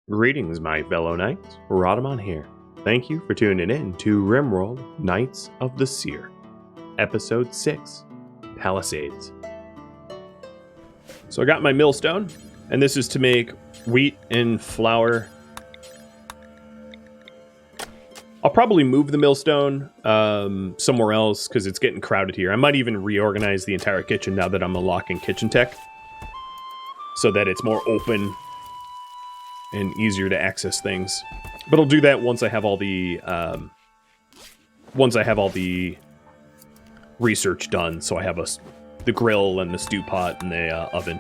Greetings, my fellow knights. Rhadamant here. Thank you for tuning in to RimWorld Knights of the Seer, Episode 6, Palisades. So I got my millstone, and this is to make wheat and flour. I'll probably move the millstone somewhere else because it's getting crowded here. I might even reorganize the entire kitchen now that I'm unlocking kitchen tech so that it's more open and easier to access things. But I'll do that once I have all the research done. So I have the grill and the stew pot and the oven.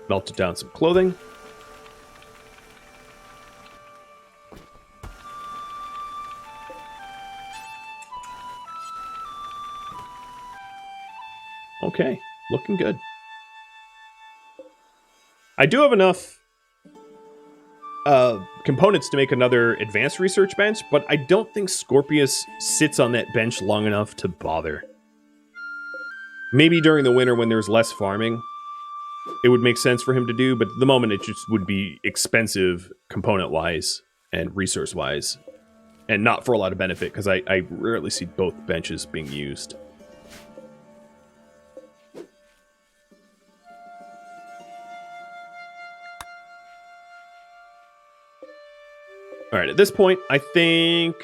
Melted down some clothing. Okay, looking good. I do have enough components to make another advanced research bench, but I don't think Scorpius sits on that bench long enough to bother. Maybe during the winter when there's less farming, it would make sense for him to do, but at the moment it just would be expensive component-wise and resource-wise, and not for a lot of benefit, because I rarely see both benches being used. Alright, at this point, I think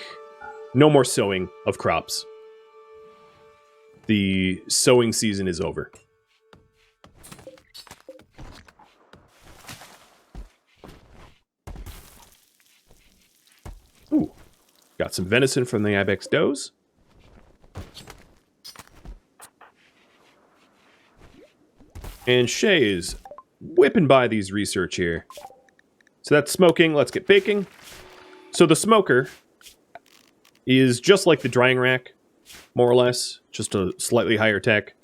no more sowing of crops. The sowing season is over. Ooh, got some venison from the ibex does. And Shay is whipping by these research here. So that's smoking. Let's get baking. So the smoker is just like the drying rack, more or less, just a slightly higher tech.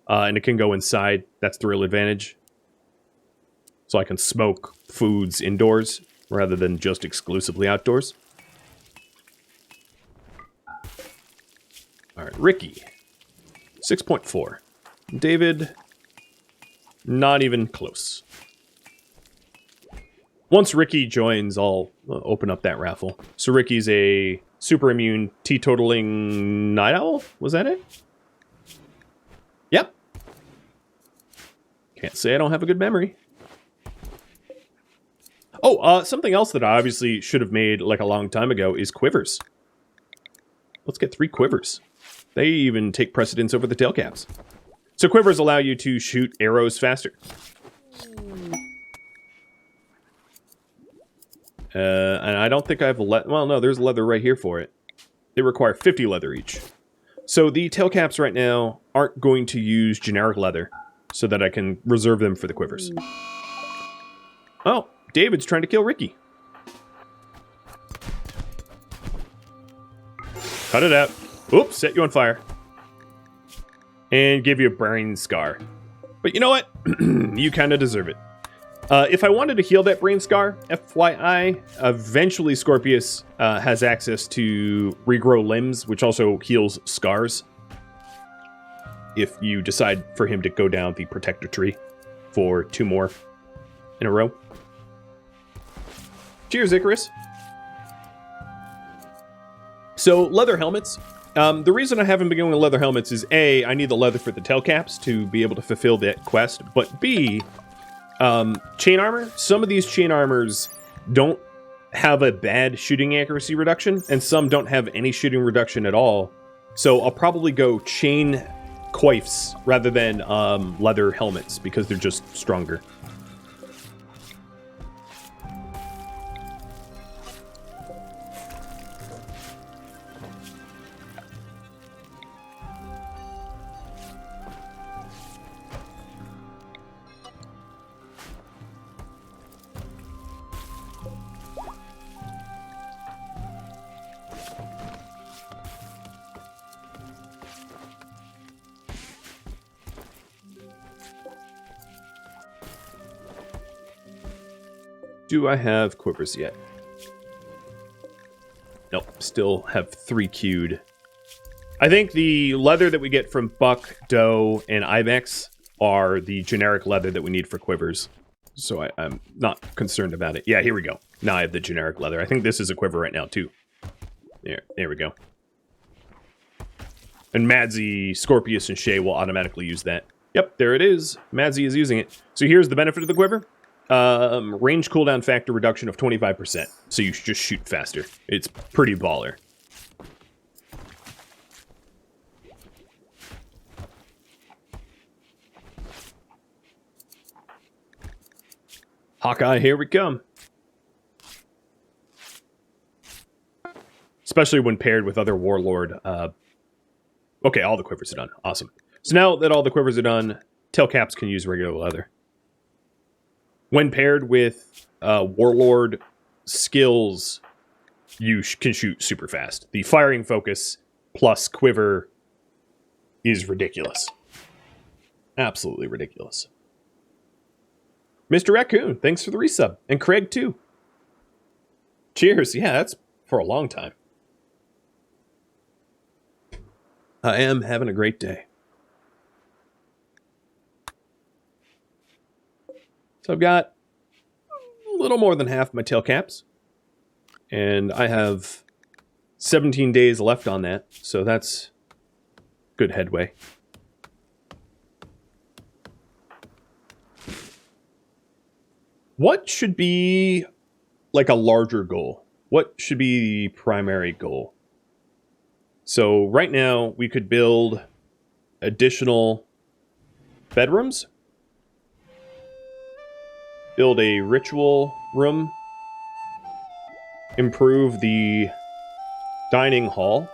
And it can go inside. That's the real advantage. So I can smoke foods indoors rather than just exclusively outdoors. All right, Ricky, 6.4. David, not even close. Once Ricky joins, I'll open up that raffle. So Ricky's a super immune teetotaling night owl? Was that it? Yep. Can't say I don't have a good memory. Oh, something else that I obviously should have made like a long time ago is quivers. Let's get 3 quivers. They even take precedence over the tail caps. So quivers allow you to shoot arrows faster. And I don't think I have well, no, there's leather right here for it. They require 50 leather each. So the tail caps right now aren't going to use generic leather so that I can reserve them for the quivers. Oh, David's trying to kill Ricky. Cut it out. Oops, set you on fire. And give you a brain scar. But you know what? You kind of deserve it. If I wanted to heal that brain scar, FYI, eventually Scorpius has access to regrow limbs, which also heals scars. If you decide for him to go down the protector tree for 2 more in a row. Cheers, Icarus. So, leather helmets. The reason I haven't been going with leather helmets is A, I need the leather for the tail caps to be able to fulfill that quest, but B, chain armor. Some of these chain armors don't have a bad shooting accuracy reduction, and some don't have any shooting reduction at all. So I'll probably go chain coifs rather than leather helmets because they're just stronger. Do I have quivers yet? Nope, still have 3 queued. I think the leather that we get from buck, doe, and ibex are the generic leather that we need for quivers. So I'm not concerned about it. Yeah, here we go. Now I have the generic leather. I think this is a quiver right now, too. There we go. And Madsy, Scorpius, and Shay will automatically use that. Yep, there it is. Madsy is using it. So here's the benefit of the quiver. Range cooldown factor reduction of 25%. So you should just shoot faster. It's pretty baller. Hawkeye, here we come. Especially when paired with other Warlord. Okay, all the quivers are done. Awesome. So now that all the quivers are done, tail caps can use regular leather. When paired with Warlord skills, you can shoot super fast. The firing focus plus quiver is ridiculous. Absolutely ridiculous. Mr. Raccoon, thanks for the resub. And Craig, too. Cheers. Yeah, that's for a long time. I am having a great day. So I've got a little more than half my tail caps. And I have 17 days left on that. So that's good headway. What should be like a larger goal? What should be the primary goal? So right now we could build additional bedrooms. Build a ritual room. Improve the dining hall.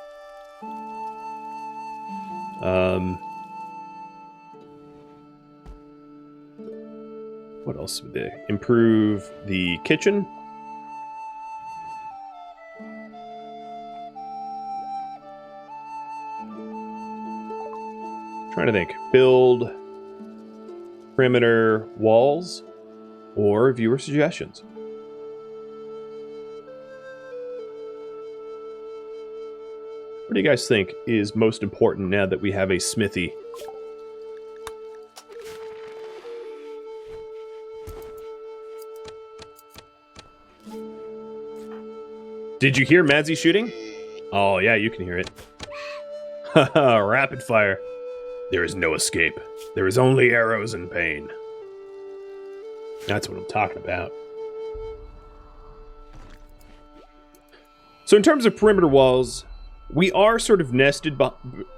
What else would they? Improve the kitchen. Trying to think. Build perimeter walls or viewer suggestions. What do you guys think is most important now that we have a smithy? Did you hear Madsy shooting? Oh, yeah, you can hear it. Haha, rapid fire. There is no escape. There is only arrows and pain. That's what I'm talking about. So in terms of perimeter walls, we are sort of nested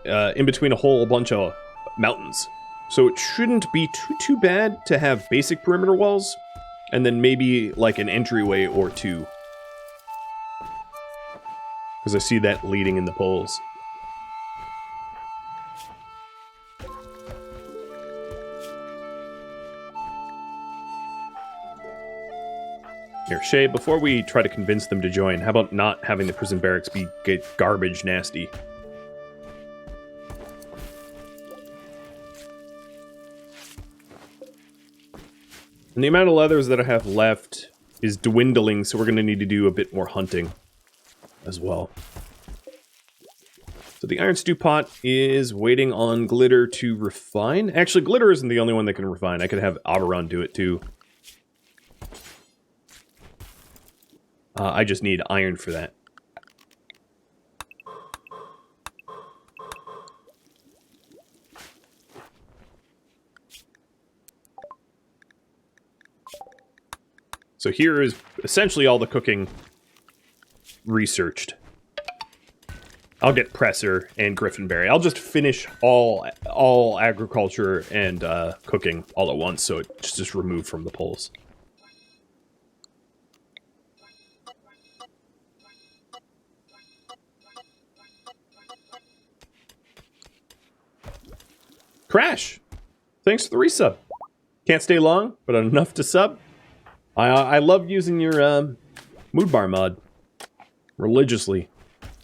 in between a whole bunch of mountains. So it shouldn't be too bad to have basic perimeter walls, and then maybe like an entryway or two. Because I see that leading in the poles. Here, Shay, before we try to convince them to join, how about not having the prison barracks be garbage nasty? And the amount of leathers that I have left is dwindling, so we're going to need to do a bit more hunting as well. So the iron stew pot is waiting on glitter to refine. Actually, glitter isn't the only one that can refine. I could have Oberon do it too. I just need iron for that. So here is essentially all the cooking researched. I'll get Presser and Griffinberry. I'll just finish all agriculture and cooking all at once, so it's just removed from the polls. Crash! Thanks for the resub. Can't stay long, but enough to sub. I love using your mood bar mod religiously.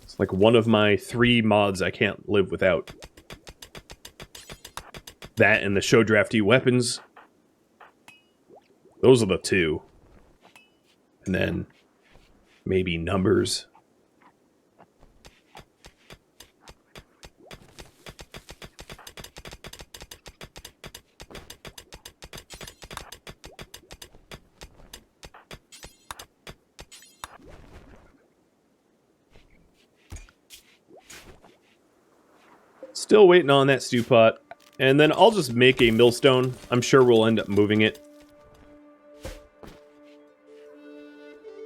It's like one of my 3 mods I can't live without. That and the show drafty weapons. Those are the 2. And then maybe numbers. Still waiting on that stew pot. And then I'll just make a millstone. I'm sure we'll end up moving it.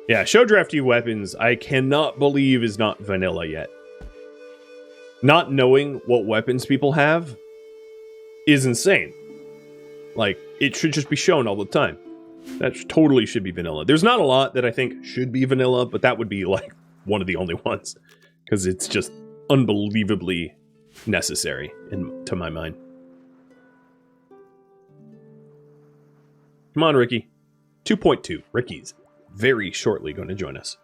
Yeah, show drafty weapons, I cannot believe is not vanilla yet. Not knowing what weapons people have is insane. Like, it should just be shown all the time. That totally should be vanilla. There's not a lot that I think should be vanilla, but that would be, like, one of the only ones. Because it's just unbelievably necessary, to my mind. Come on, Ricky. 2.2. Ricky's very shortly going to join us.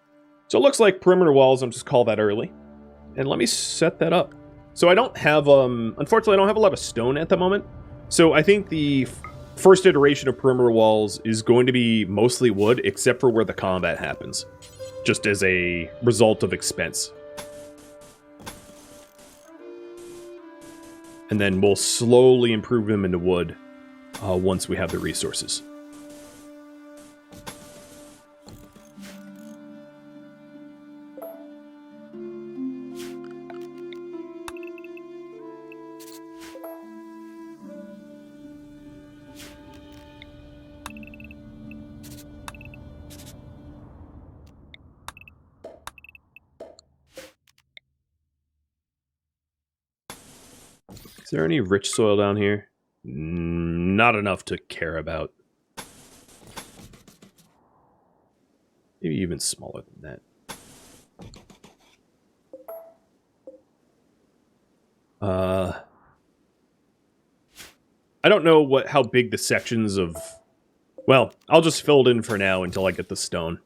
So it looks like perimeter walls, I'm just call that early. And let me set that up. So I don't have, unfortunately I don't have a lot of stone at the moment. So I think the first iteration of perimeter walls is going to be mostly wood, except for where the combat happens. Just as a result of expense. And then we'll slowly improve them into wood once we have the resources. Is there any rich soil down here? Not enough to care about. Maybe even smaller than that. I don't know how big the sections of... Well, I'll just fill it in for now until I get the stone.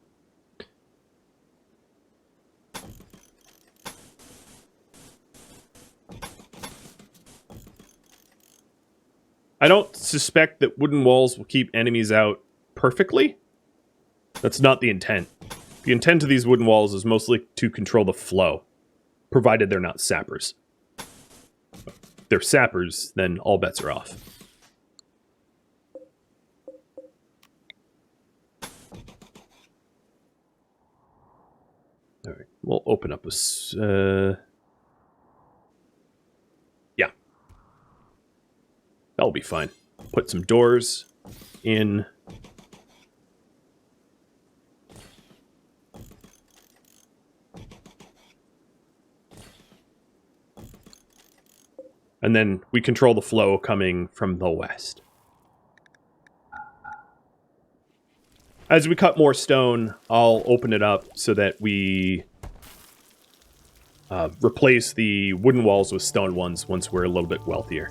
I don't suspect that wooden walls will keep enemies out perfectly. That's not the intent. The intent of these wooden walls is mostly to control the flow, provided they're not sappers. If they're sappers, then all bets are off. All right, we'll open up a... Yeah. That'll be fine. Put some doors in. And then we control the flow coming from the west. As we cut more stone, I'll open it up so that we replace the wooden walls with stone ones once we're a little bit wealthier.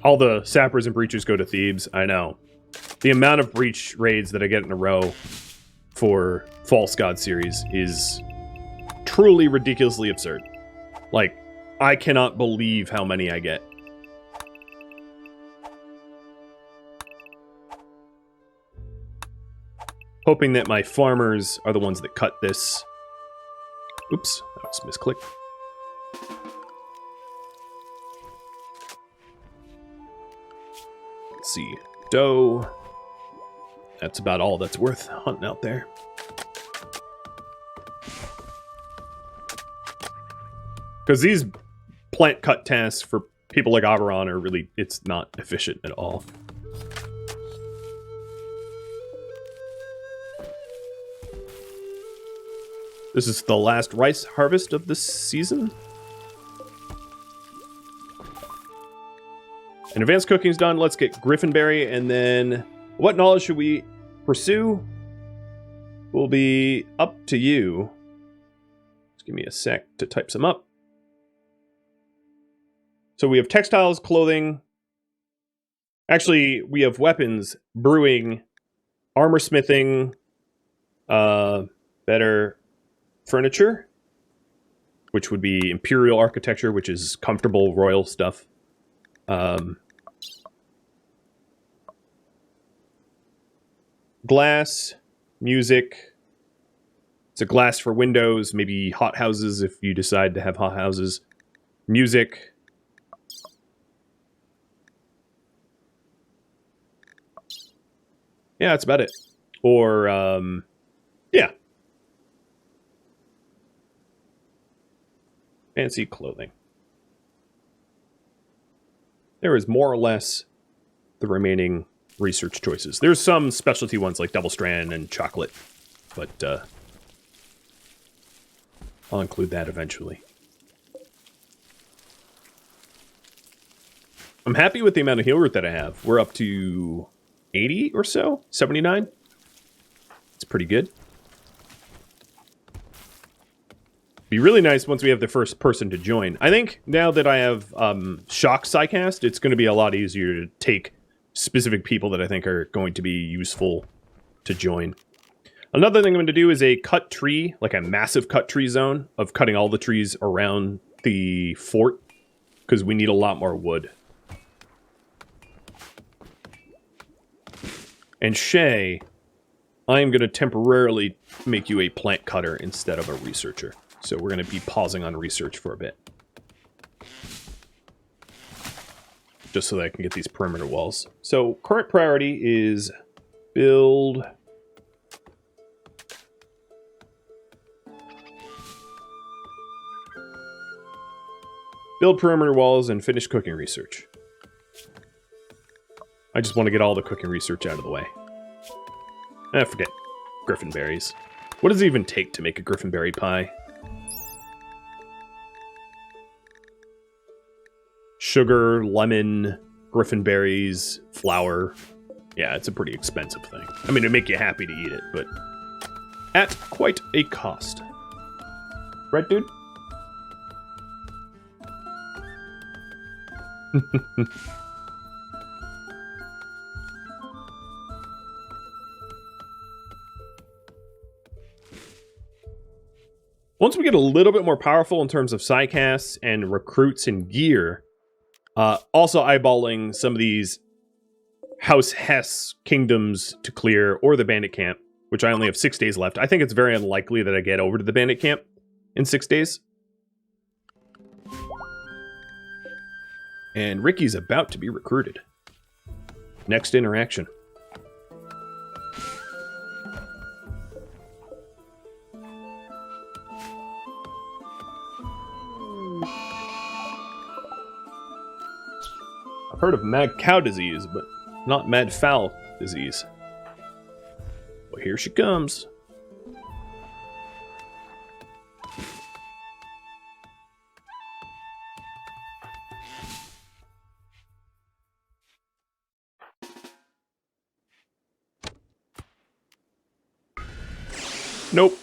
All the sappers and breachers go to Thebes, I know. The amount of breach raids that I get in a row for False God series is truly ridiculously absurd. Like, I cannot believe how many I get. Hoping that my farmers are the ones that cut this. Oops, that was misclicked. Let's see, dough. That's about all that's worth hunting out there. Because these plant cut tasks for people like Oberon are really, it's not efficient at all. This is the last rice harvest of this season. And advanced cooking's done. Let's get Griffinberry, and then what knowledge should we pursue? Will be up to you. Just give me a sec to type some up. So we have textiles, clothing. Actually, we have weapons, brewing, armor smithing, better furniture, which would be imperial architecture, which is comfortable royal stuff. Glass, music. It's a glass for windows, maybe hot houses if you decide to have hot houses. Music. Yeah, that's about it. Or, yeah. Fancy clothing. There is more or less the remaining research choices. There's some specialty ones like double strand and chocolate, but I'll include that eventually. I'm happy with the amount of heal root that I have. We're up to 80 or so, 79. It's pretty good. Be really nice once we have the first person to join. I think now that I have Shock Psycast, it's going to be a lot easier to take specific people that I think are going to be useful to join. Another thing I'm going to do is a cut tree, like a massive cut tree zone of cutting all the trees around the fort, because we need a lot more wood. And Shay, I am going to temporarily make you a plant cutter instead of a researcher. So we're going to be pausing on research for a bit. Just so that I can get these perimeter walls. So current priority is build... build perimeter walls and finish cooking research. I just want to get all the cooking research out of the way. Forget griffin berries. What does it even take to make a griffin berry pie? Sugar, lemon, griffin berries, flour. Yeah, it's a pretty expensive thing. I mean, it'd make you happy to eat it, but at quite a cost. Right, dude? Once we get a little bit more powerful in terms of psycasts and recruits and gear, also eyeballing some of these House Hesse kingdoms to clear, or the bandit camp, which I only have 6 days left. I think it's very unlikely that I get over to the bandit camp in 6 days. And Ricky's about to be recruited. Next interaction. I've heard of mad cow disease, but not mad fowl disease. Well, here she comes. Nope.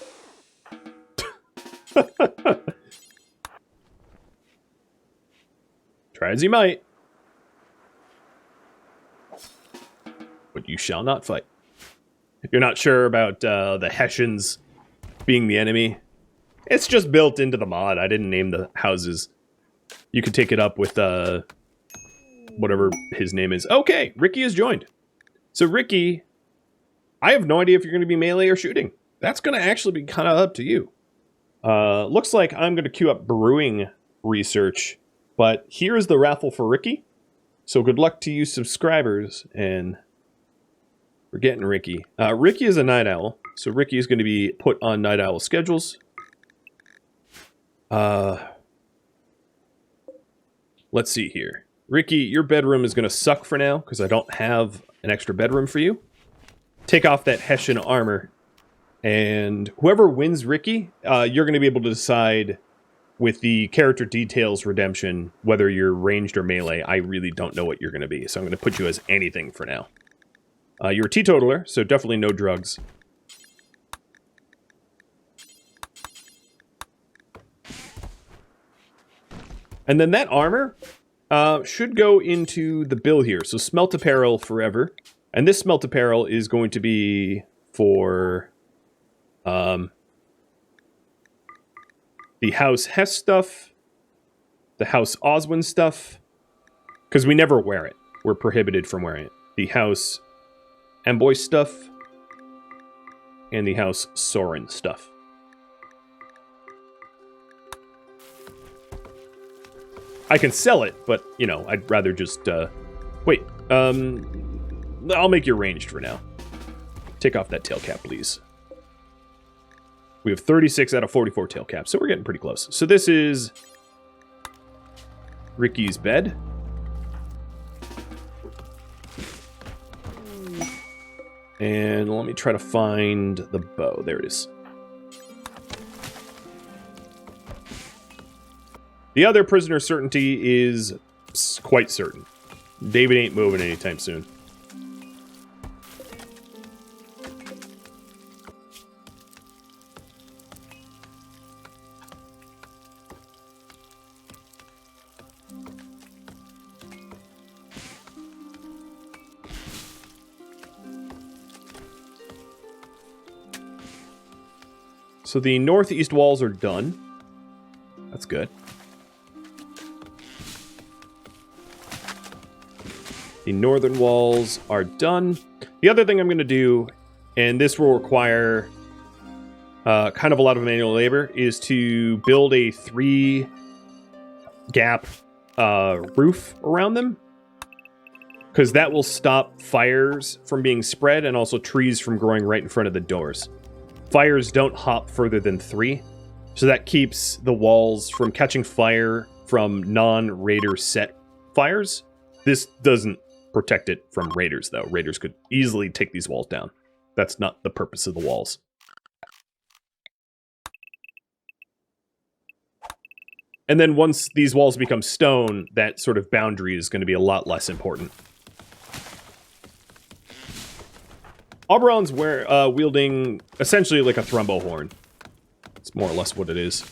Try as you might. But you shall not fight. If you're not sure about the Hessians being the enemy, it's just built into the mod. I didn't name the houses. You could take it up with whatever his name is. Okay, Ricky has joined. So Ricky, I have no idea if you're going to be melee or shooting. That's going to actually be kind of up to you. Looks like I'm going to queue up brewing research, but here is the raffle for Ricky. So good luck to you subscribers, and we're getting Ricky. Ricky is a night owl, so Ricky is going to be put on night owl schedules. Let's see here. Ricky, your bedroom is going to suck for now, because I don't have an extra bedroom for you. Take off that Hessian armor. And whoever wins Ricky, you're going to be able to decide with the character details redemption whether you're ranged or melee. I really don't know what you're going to be, so I'm going to put you as anything for now. You're a teetotaler, so definitely no drugs. And then that armor should go into the bill here. So smelt apparel forever. And this smelt apparel is going to be for... the House Hesse stuff, the House Oswin stuff, because we never wear it. We're prohibited from wearing it. The House Amboise stuff, and the House Soren stuff. I can sell it, but, you know, I'd rather just, wait, I'll make you ranged for now. Take off that tail cap, please. We have 36 out of 44 tail caps, so we're getting pretty close. So this is Ricky's bed. And let me try to find the bow. There it is. The other prisoner certainty is quite certain. David ain't moving anytime soon. So the northeast walls are done. That's good. The northern walls are done. The other thing I'm going to do, and this will require kind of a lot of manual labor, is to build a 3-gap roof around them. Because that will stop fires from being spread and also trees from growing right in front of the doors. Fires don't hop further than 3, so that keeps the walls from catching fire from non-raider set fires. This doesn't protect it from raiders, though. Raiders could easily take these walls down. That's not the purpose of the walls. And then once these walls become stone, that sort of boundary is going to be a lot less important. Oberon's wielding essentially like a thrumbo horn. It's more or less what it is.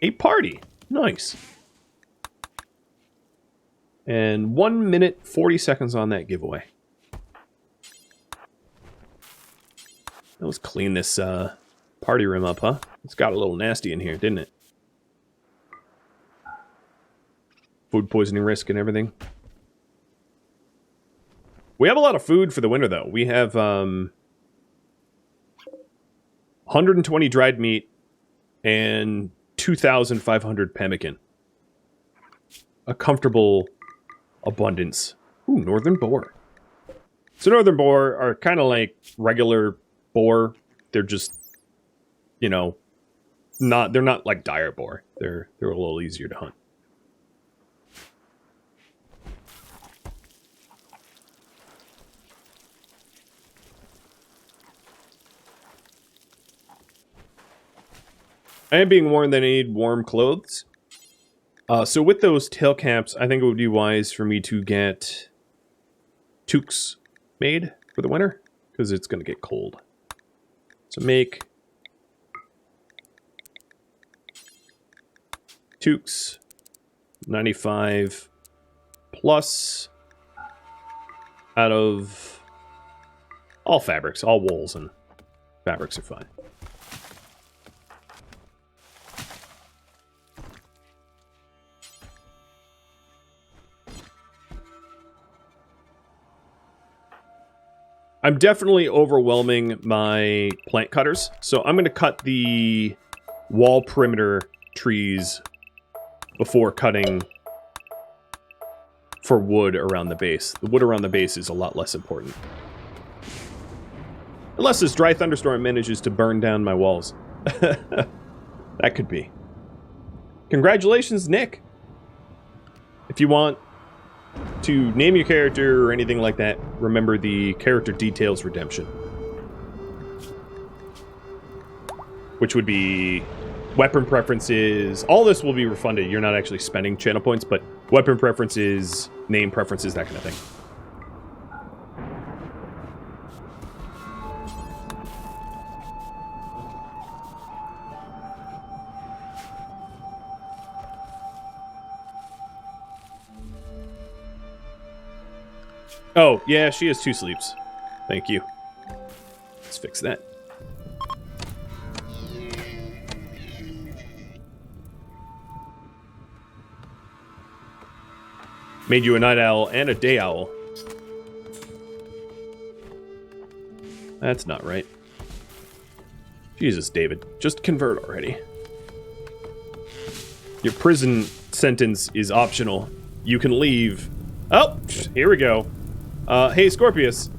A party. Nice. And 1 minute, 40 seconds on that giveaway. Let's clean this party room up, huh? It's got a little nasty in here, didn't it? Food poisoning risk and everything. We have a lot of food for the winter, though. We have 120 dried meat and 2,500 pemmican. A comfortable abundance. Ooh, northern boar. So northern boar are kind of like regular boar. They're just, you know, they're not like dire boar. They're a little easier to hunt. I am being warned that I need warm clothes. So with those tail caps, I think it would be wise for me to get toques made for the winter, because it's going to get cold. So make toques 95 plus out of all fabrics, all wools and fabrics are fine. I'm definitely overwhelming my plant cutters, so I'm going to cut the wall perimeter trees before cutting for wood around the base. The wood around the base is a lot less important. Unless this dry thunderstorm manages to burn down my walls. That could be. Congratulations, Nick! If you want to name your character or anything like that, remember the character details redemption. Which would be weapon preferences. All this will be refunded. You're not actually spending channel points, but weapon preferences, name preferences, that kind of thing. Oh, yeah, she has 2 sleeps. Thank you. Let's fix that. Made you a night owl and a day owl. That's not right. Jesus, David. Just convert already. Your prison sentence is optional. You can leave. Oh, here we go. Hey, Scorpius.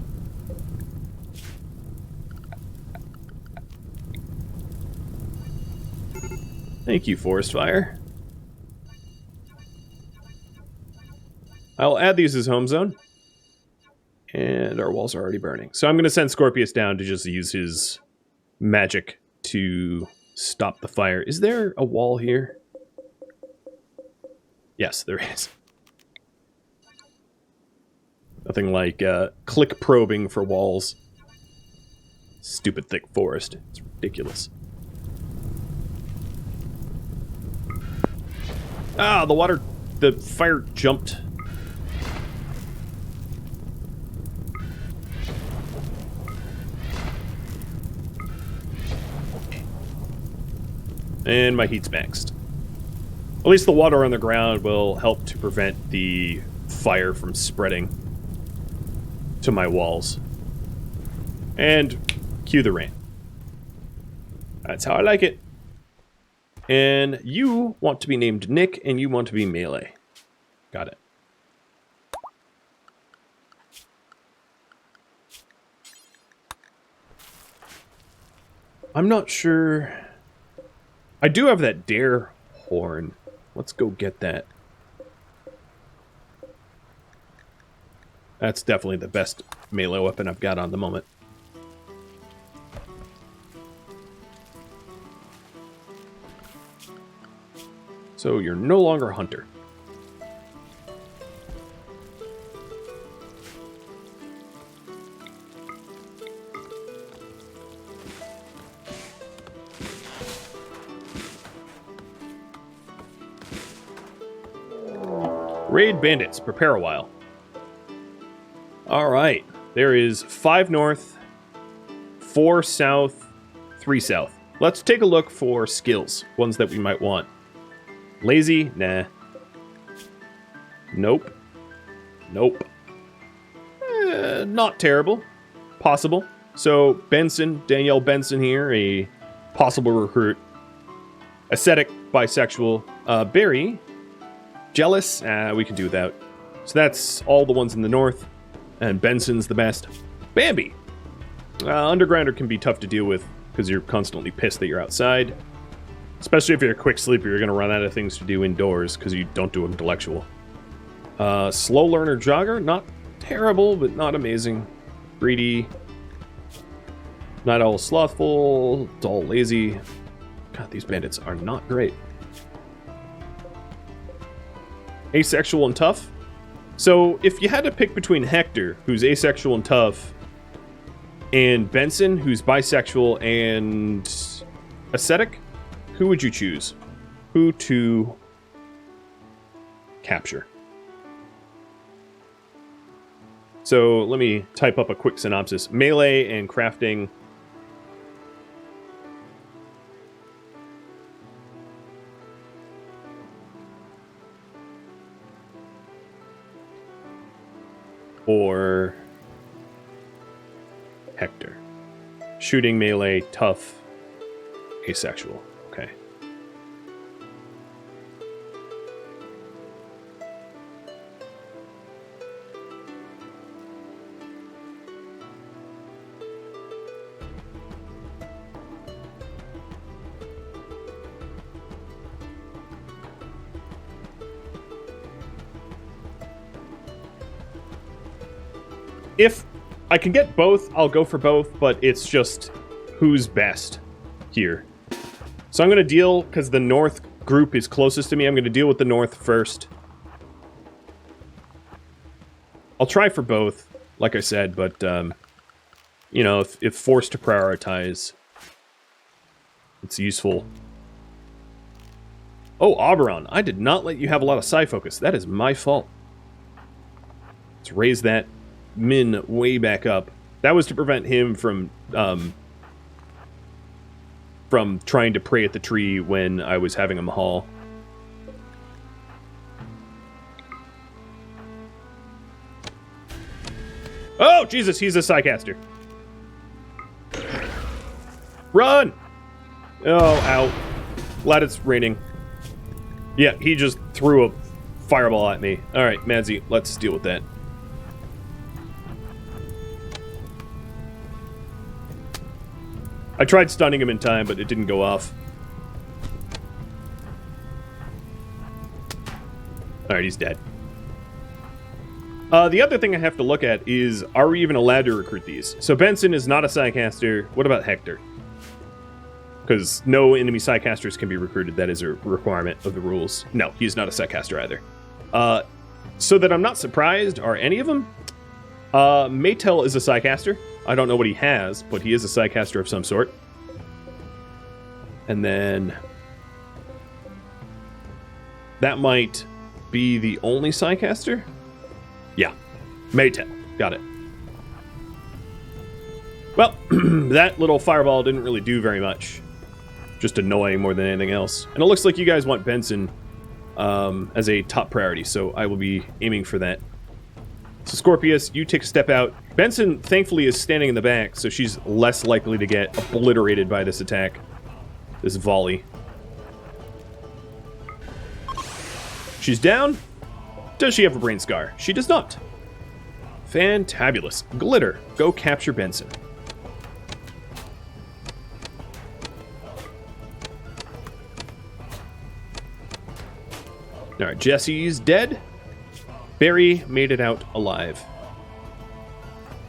Thank you, Forest Fire. I'll add these as home zone. And our walls are already burning. So I'm going to send Scorpius down to just use his magic to stop the fire. Is there a wall here? Yes, there is. Nothing like click probing for walls. Stupid thick forest. It's ridiculous. Ah, the fire jumped. And my heat's maxed. At least the water on the ground will help to prevent the fire from spreading to my walls. And cue the rain. That's how I like it. And you want to be named Nick, and you want to be melee. Got it. I'm not sure. I do have that dare horn. Let's go get that. That's definitely the best melee weapon I've got on the moment. So you're no longer a hunter. Raid bandits, prepare a while. Alright, there is 5 north, 4 south, 3 south. Let's take a look for skills, ones that we might want. Lazy? Nah. Nope. Nope. Not terrible. Possible. So, Benson, Danielle Benson here, a possible recruit. Ascetic, bisexual. Barry, jealous? We can do without. So that's all the ones in the north. And Benson's the best. Bambi! Undergrounder can be tough to deal with because you're constantly pissed that you're outside. Especially if you're a quick sleeper, you're going to run out of things to do indoors because you don't do intellectual. Slow learner jogger, not terrible, but not amazing. Greedy. Night owl slothful. Dull lazy. God, these bandits are not great. Asexual and tough. So if you had to pick between Hector, who's asexual and tough, and Benson, who's bisexual and ascetic, who would you choose? Who to capture? So let me type up a quick synopsis. Melee and crafting. Or Hector. Shooting, melee, tough, asexual. Okay. If I can get both, I'll go for both, but it's just who's best here. So I'm going to deal, because the north group is closest to me, I'm going to deal with the north first. I'll try for both, like I said, but, you know, if forced to prioritize, it's useful. Oh, Oberon, I did not let you have a lot of psi focus. That is my fault. Let's raise that min way back up. That was to prevent him from trying to prey at the tree when I was having him haul. Jesus, he's a Psycaster. Run! Oh, ow. Glad it's raining. Yeah, he just threw a fireball at me. Alright, Madsy, let's deal with that. I tried stunning him in time, but it didn't go off. Alright, he's dead. The other thing I have to look at is, are we even allowed to recruit these? So Benson is not a Psycaster. What about Hector? Because no enemy Psycasters can be recruited. That is a requirement of the rules. No, he's not a Psycaster either. So that I'm not surprised, are any of them? Maytel is a Psycaster. I don't know what he has, but he is a Psycaster of some sort. And then... that might be the only Psycaster? Yeah. Maytel. Got it. Well, that little fireball didn't really do very much. Just annoying more than anything else. And it looks like you guys want Benson as a top priority, so I will be aiming for that. So Scorpius, you take a step out. Benson, thankfully, is standing in the back, so she's less likely to get obliterated by this attack. This volley. She's down. Does she have a brain scar? She does not. Fantabulous. Glitter, go capture Benson. Alright, Jesse's dead. Barry made it out alive.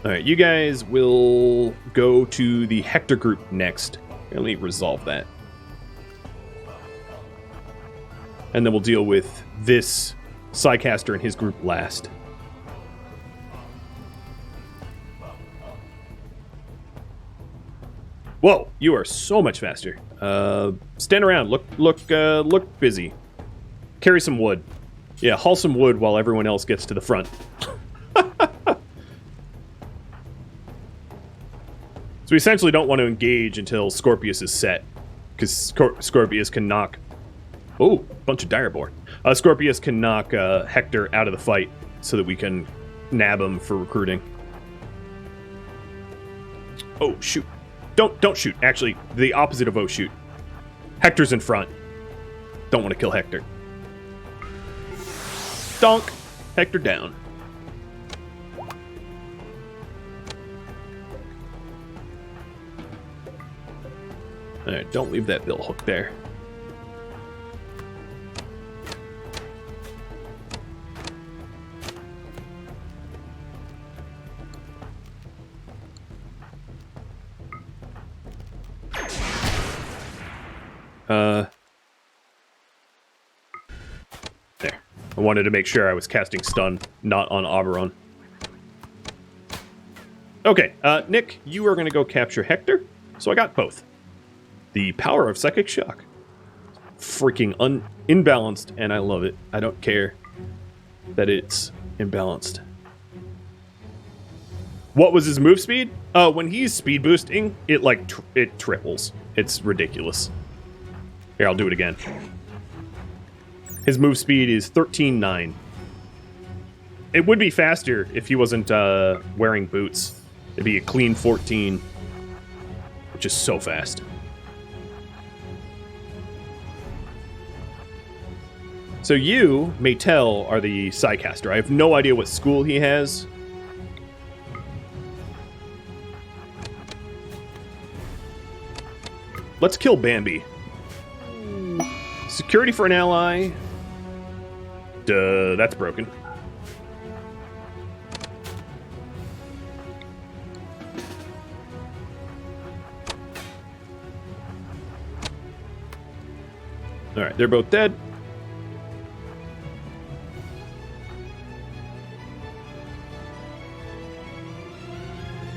Alright, you guys will go to the Hector group next. Let me resolve that. And then we'll deal with this Psycaster and his group last. Whoa, you are so much faster. Stand around. Look busy. Carry some wood. Yeah, haul some wood while everyone else gets to the front. So we essentially don't want to engage until Scorpius is set, because Scorpius can knock... Oh, bunch of Direborn. Scorpius can knock Hector out of the fight so that we can nab him for recruiting. Oh, shoot. Don't shoot. Actually, the opposite of oh, shoot. Hector's in front. Don't want to kill Hector. Donk. Hector down. Alright, don't leave that bill hook there. There. I wanted to make sure I was casting stun, not on Oberon. Okay, Nick, you are going to go capture Hector. So I got both. The power of Psychic Shock. Freaking imbalanced, and I love it. I don't care that it's imbalanced. What was his move speed? When he's speed boosting, it it triples. It's ridiculous. Here, I'll do it again. His move speed is 13.9. It would be faster if he wasn't wearing boots. It'd be a clean 14, which is so fast. So you, Maytel, are the Psycaster. I have no idea what school he has. Let's kill Bambi. Security for an ally. Duh, that's broken. Alright, they're both dead.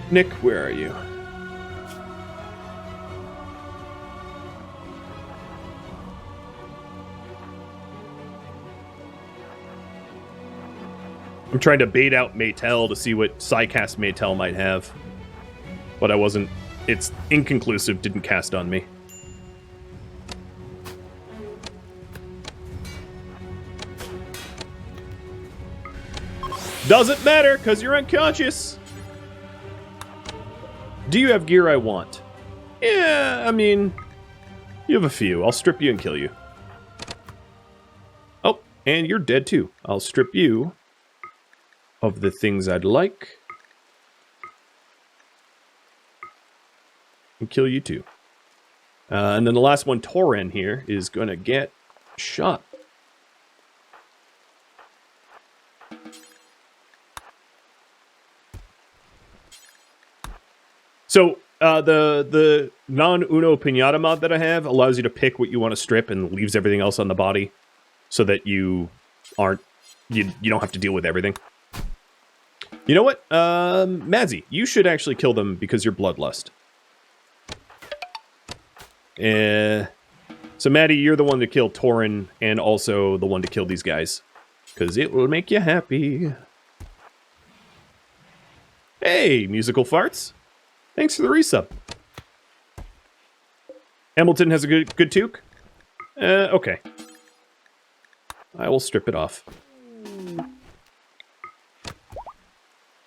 Nick, where are you? I'm trying to bait out Maytel to see what Psycast Maytel might have. But I wasn't... It's inconclusive, didn't cast on me. Doesn't matter, because you're unconscious! Do you have gear I want? Yeah, I mean, you have a few. I'll strip you and kill you. Oh, and you're dead too. I'll strip you of the things I'd like. And kill you too. And then the last one, Soren here, is going to get shot. So, the non-Uno Pinata mod that I have allows you to pick what you want to strip and leaves everything else on the body so that you don't have to deal with everything. You know what? Madzi, you should actually kill them because you're bloodlust. So Maddie, you're the one to kill Soren and also the one to kill these guys. Because it will make you happy. Hey, musical farts. Thanks for the resub. Hamilton has a good toque? Okay. I will strip it off.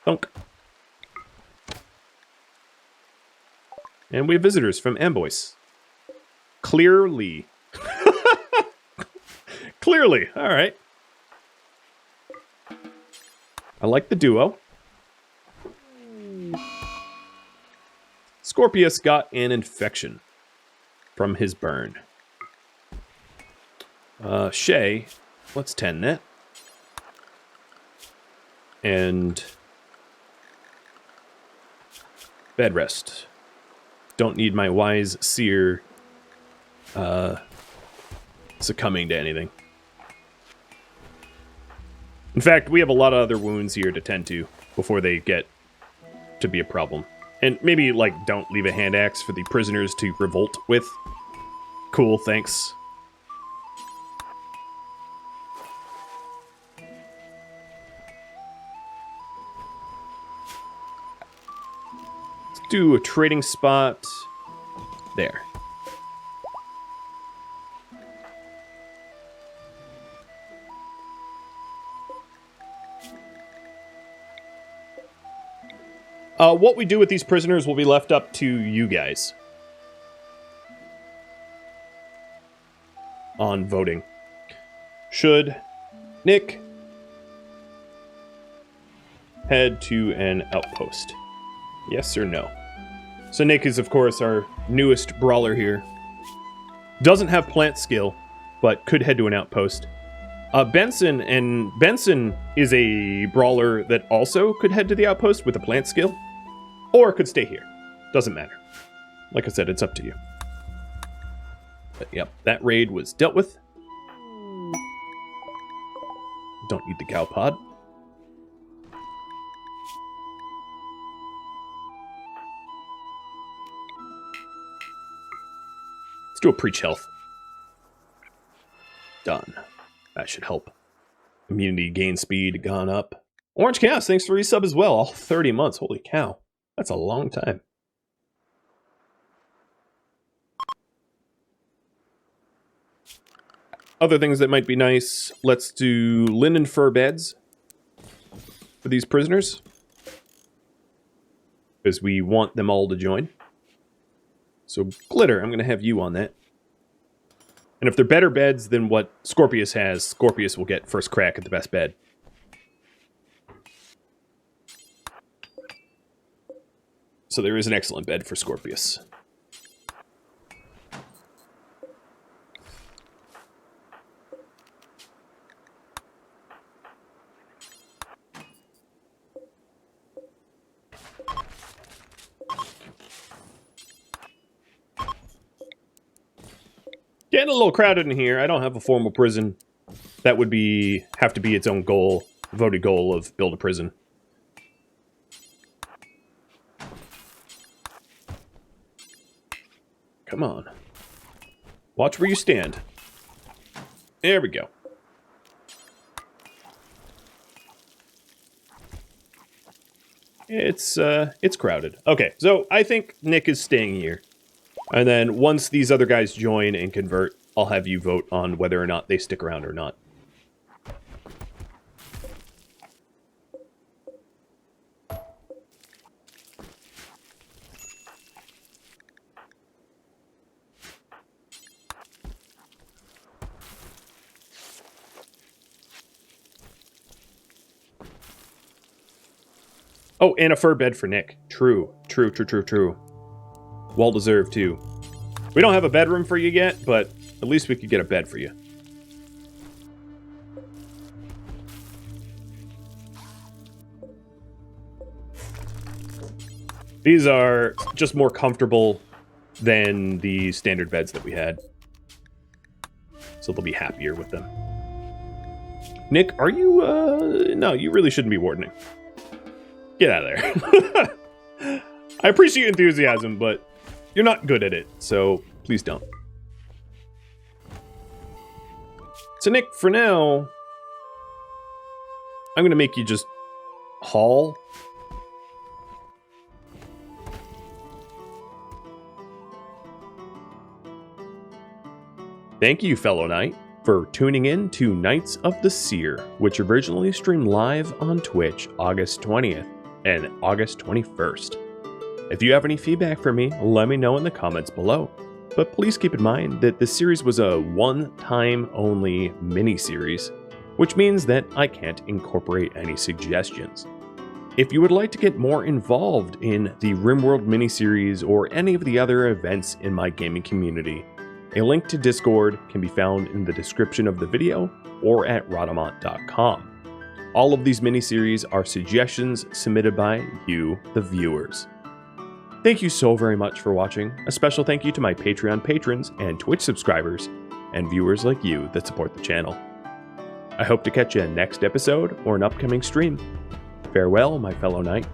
Thunk. And we have visitors from Amboise. Clearly. Clearly. All right. I like the duo. Scorpius got an infection from his burn. Shay, let's tend that. And bed rest. Don't need my wise seer succumbing to anything. In fact, we have a lot of other wounds here to tend to before they get to be a problem. And maybe, like, don't leave a hand axe for the prisoners to revolt with. Cool, thanks. Let's do a trading spot there. What we do with these prisoners will be left up to you guys on voting. Should Nick head to an outpost? Yes or no? So Nick is, of course, our newest brawler here. Doesn't have plant skill, but could head to an outpost. Benson is a brawler that also could head to the outpost with a plant skill. Or could stay here. Doesn't matter. Like I said, it's up to you. But yep, that raid was dealt with. Don't need the cow pod. Let's do a preach health. Done. That should help. Immunity gain speed gone up. Orange Chaos, thanks for resub as well. All 30 months. Holy cow. That's a long time. Other things that might be nice. Let's do linen fur beds for these prisoners. Because we want them all to join. So, Glitter, I'm going to have you on that. And if they're better beds than what Scorpius has, Scorpius will get first crack at the best bed. So there is an excellent bed for Scorpius. Getting a little crowded in here. I don't have a formal prison. That would have to be its own goal, voted goal of build a prison. Come on. Watch where you stand. There we go. It's crowded. Okay, so I think Nick is staying here. And then once these other guys join and convert, I'll have you vote on whether or not they stick around or not. Oh, and a fur bed for Nick. True. Well deserved, too. We don't have a bedroom for you yet, but at least we could get a bed for you. These are just more comfortable than the standard beds that we had. So they'll be happier with them. Nick, are you, no, you really shouldn't be wardening. Get out of there. I appreciate your enthusiasm, but you're not good at it, so please don't. So Nick, for now, I'm going to make you just haul. Thank you, fellow knight, for tuning in to Knights of the Seer, which originally streamed live on Twitch August 20th and August 21st. If you have any feedback for me, let me know in the comments below. But please keep in mind that this series was a one-time only mini-series, which means that I can't incorporate any suggestions. If you would like to get more involved in the RimWorld mini-series or any of the other events in my gaming community, a link to Discord can be found in the description of the video or at Rhadamant.com. All of these mini-series are suggestions submitted by you, the viewers. Thank you so very much for watching. A special thank you to my Patreon patrons and Twitch subscribers and viewers like you that support the channel. I hope to catch you in next episode or an upcoming stream. Farewell, my fellow knight.